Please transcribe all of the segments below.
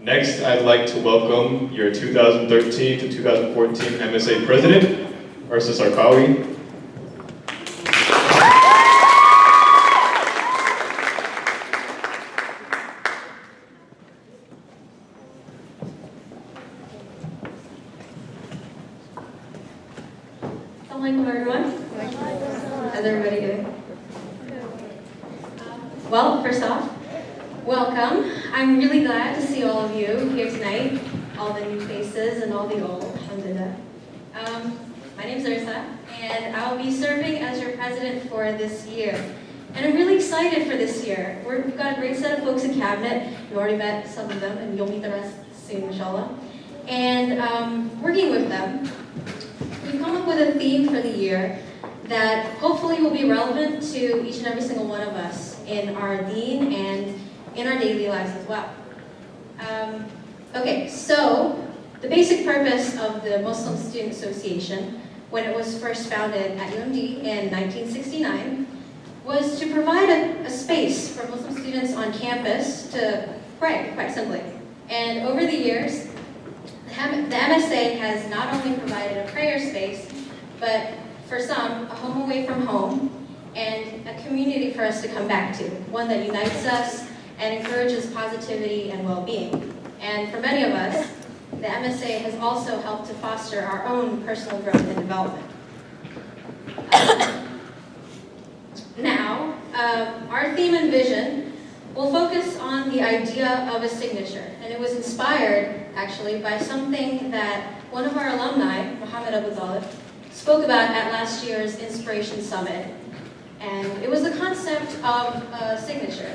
Next, I'd like to welcome your 2013 to 2014 MSA President, Irsa Sarkawi. Assalamualaikum everyone. How's everybody doing? Well, first off, welcome. I'm really glad to see all of you here tonight, all the new faces and all the old, alhamdulillah. My name's Irsa, and I'll be serving as your president for this year. And I'm really excited for this year. We've got a great set of folks in cabinet. You already met some of them, and you'll meet the rest soon, inshallah. And working with them, we've come up with a theme for the year that hopefully will be relevant to each and every single one of us in our deen and in our daily lives as well. Okay, so the basic purpose of the Muslim Student Association, when it was first founded at UMD in 1969, was to provide a space for Muslim students on campus to pray, quite simply. And over the years, the MSA has not only provided a prayer space, but for some, a home away from home, and a community for us to come back to, one that unites us and encourages positivity and well-being. And for many of us, the MSA has also helped to foster our own personal growth and development. Now, our theme and vision will focus on the idea of a signature, and it was inspired, actually, by something that one of our alumni, Muhammad Abu Talib, spoke about at last year's Inspiration Summit. And it was the concept of a signature.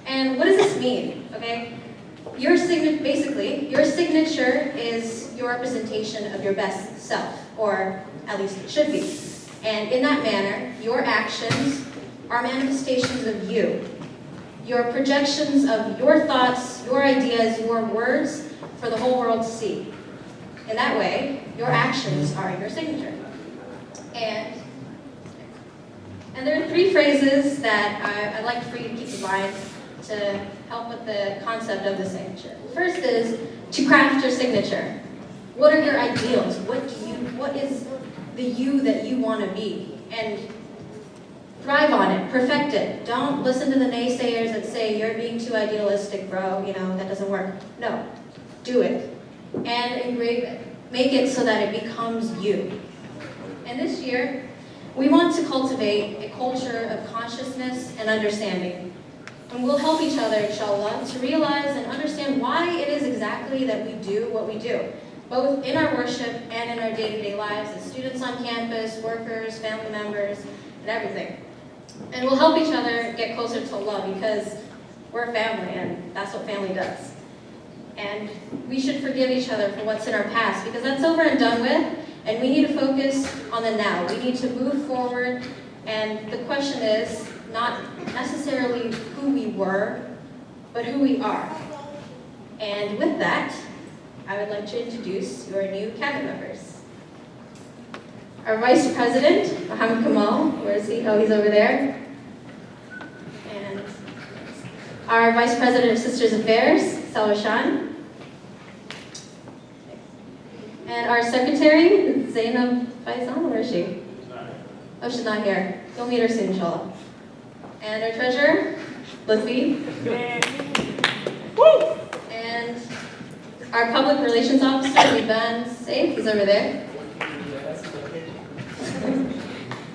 And what does this mean, okay? Basically, your signature is your representation of your best self, or at least it should be. And in that manner, your actions are manifestations of you. Your projections of your thoughts, your ideas, your words for the whole world to see. In that way, your actions are your signature. And there are three phrases that I'd like for you to keep in mind to help with the concept of the signature. First is to craft your signature. What are your ideals? What is the you that you want to be? And thrive on it, perfect it. Don't listen to the naysayers that say you're being too idealistic, bro, that doesn't work. No, do it. And engrave it. Make it so that it becomes you. And this year, we want to cultivate a culture of consciousness and understanding. And we'll help each other, inshallah, to realize and understand why it is exactly that we do what we do, both in our worship and in our day-to-day lives as students on campus, workers, family members, and everything. And we'll help each other get closer to Allah because we're a family and that's what family does. And we should forgive each other for what's in our past because that's over and done with, and we need to focus on the now. We need to move forward, and the question is not necessarily who we were, but who we are. And with that, I would like to introduce your new cabinet members. Our Vice President, Muhammad Kamal, where is he? Oh, he's over there. And our Vice President of Sisters Affairs, Salwa Shan. And our Secretary, Zainab Faizan, where is she? Oh, she's not here. You'll meet her soon, inshallah. And our Treasurer, Lizzie. And our Public Relations Officer, Liban Saif, he's over there.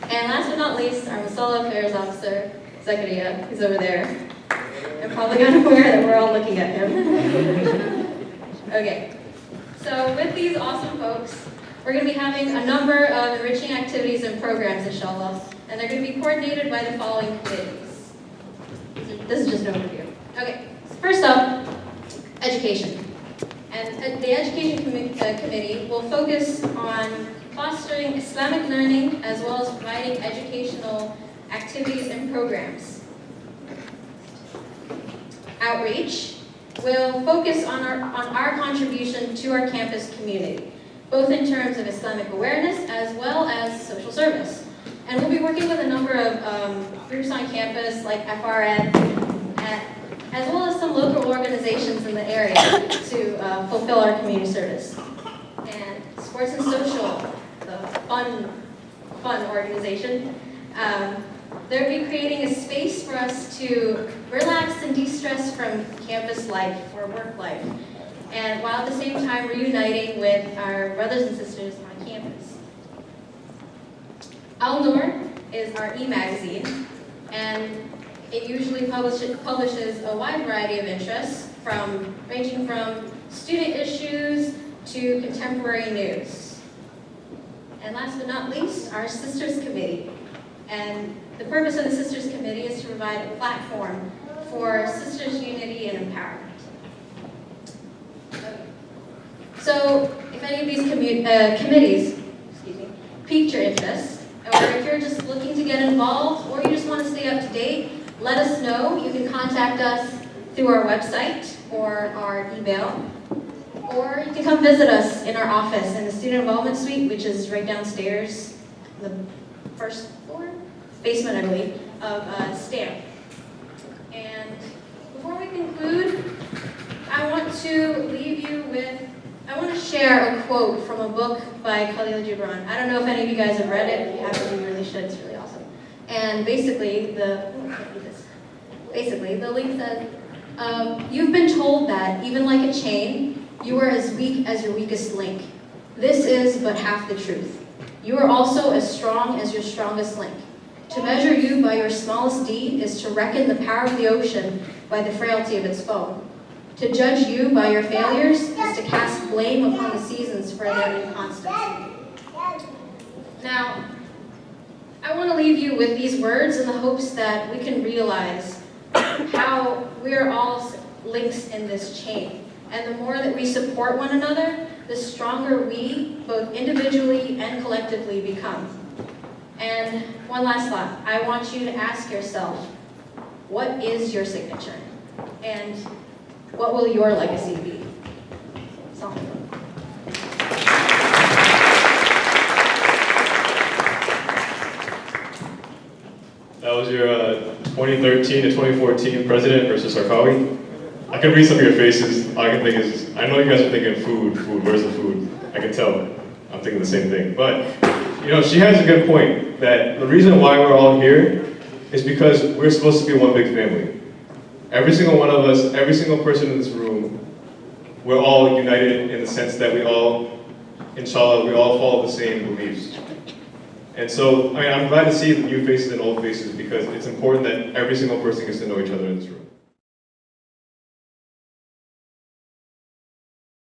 And last but not least, our Masala Affairs Officer, Zakaria, he's over there. I'm probably unaware that we're all looking at him. Okay, so with these awesome folks, we're going to be having a number of enriching activities and programs, inshallah, and they're going to be coordinated by the following committees. This is just an overview. Okay, first up, education. And the Education Committee will focus on fostering Islamic learning as well as providing educational activities and programs. Outreach will focus on our contribution to our campus community, both in terms of Islamic awareness as well as social service. And we'll be working with a number of groups on campus like FRN, as well as some local organizations in the area to fulfill our community service. And Sports and Social, the fun organization, they'll be creating a space for us to relax and de-stress from campus life or work life, and while at the same time reuniting with our brothers and sisters on campus. Al-Noor is our e-magazine, and it usually publishes a wide variety of interests, ranging from student issues to contemporary news. And last but not least, our Sisters Committee. And the purpose of the Sisters Committee is to provide a platform for sisters' unity and empowerment. So, if any of these committees piqued your interest, or if you're just looking to get involved, or you just want to stay up to date, let us know. You can contact us through our website or our email, or you can come visit us in our office in the Student Involvement Suite, which is right downstairs, the first floor, basement, I believe, of STAMP. And before we conclude, I want to share a quote from a book by Khalil Gibran. I don't know if any of you guys have read it. If you haven't, you really should. It's really awesome. And basically, the link says, you've been told that, even like a chain, you are as weak as your weakest link. This is but half the truth. You are also as strong as your strongest link. To measure you by your smallest deed is to reckon the power of the ocean by the frailty of its foam. To judge you by your failures is to cast blame upon the seasons for their inconstancy. Now, I want to leave you with these words in the hopes that we can realize how we are all links in this chain. And the more that we support one another, the stronger we, both individually and collectively, become. And one last thought. I want you to ask yourself, what is your signature? And what will your legacy be? That was your 2013 to 2014 President, Irsa Sarkawi. I can read some of your faces. All I can think is, I know you guys are thinking food, where's the food? I can tell. I'm thinking the same thing. But, she has a good point that the reason why we're all here is because we're supposed to be one big family. Every single one of us, every single person in this room, we're all united in the sense that we all, inshallah, we all follow the same beliefs. And so, I'm glad to see the new faces and old faces because it's important that every single person gets to know each other in this room.